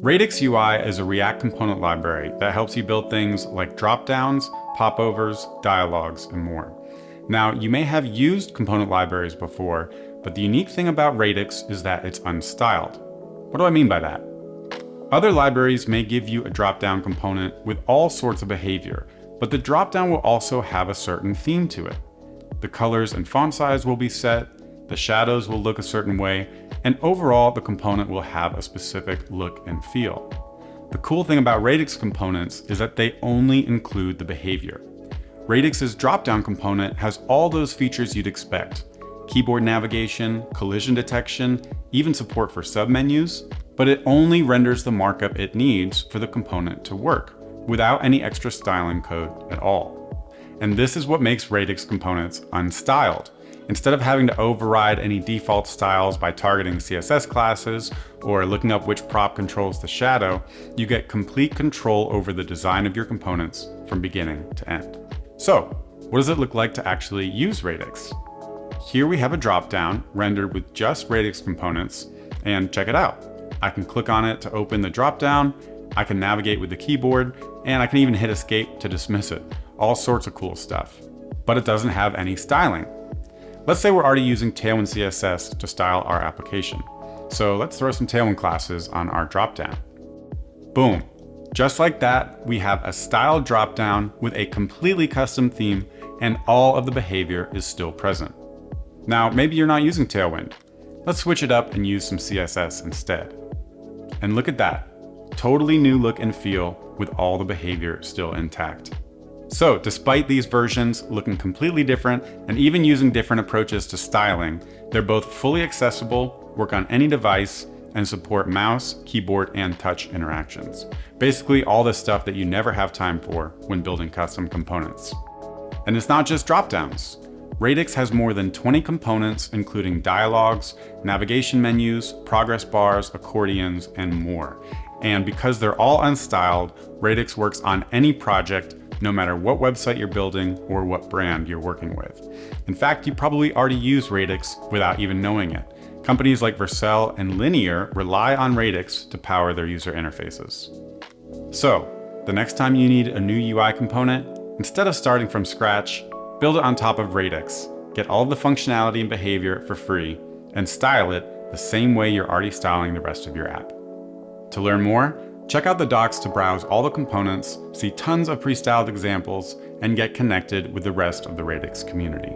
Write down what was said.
Radix UI is a React component library that helps you build things like dropdowns, popovers, dialogues, and more. Now, you may have used component libraries before, but the unique thing about Radix is that it's unstyled. What do I mean by that? Other libraries may give you a dropdown component with all sorts of behavior, but the dropdown will also have a certain theme to it. The colors and font size will be set, the shadows will look a certain way, and overall the component will have a specific look and feel. The cool thing about Radix components is that they only include the behavior. Radix's dropdown component has all those features you'd expect: keyboard navigation, collision detection, even support for submenus, but it only renders the markup it needs for the component to work, without any extra styling code at all. And this is what makes Radix components unstyled. Instead of having to override any default styles by targeting CSS classes or looking up which prop controls the shadow, you get complete control over the design of your components from beginning to end. So, what does it look like to actually use Radix? Here we have a dropdown rendered with just Radix components, and check it out. I can click on it to open the dropdown, I can navigate with the keyboard, and I can even hit escape to dismiss it. All sorts of cool stuff. But it doesn't have any styling. Let's say we're already using Tailwind CSS to style our application. So let's throw some Tailwind classes on our dropdown. Boom. Just like that, we have a styled dropdown with a completely custom theme, and all of the behavior is still present. Now, maybe you're not using Tailwind. Let's switch it up and use some CSS instead. And look at that. Totally new look and feel with all the behavior still intact. So, despite these versions looking completely different and even using different approaches to styling, they're both fully accessible, work on any device, and support mouse, keyboard, and touch interactions. Basically all the stuff that you never have time for when building custom components. And it's not just dropdowns. Radix has more than 20 components, including dialogues, navigation menus, progress bars, accordions, and more. And because they're all unstyled, Radix works on any project, no matter what website you're building or what brand you're working with. In fact, you probably already use Radix without even knowing it. Companies like Vercel and Linear rely on Radix to power their user interfaces. So, the next time you need a new UI component, instead of starting from scratch, build it on top of Radix, get all of the functionality and behavior for free, and style it the same way you're already styling the rest of your app. To learn more, check out the docs to browse all the components, see tons of pre-styled examples, and get connected with the rest of the Radix community.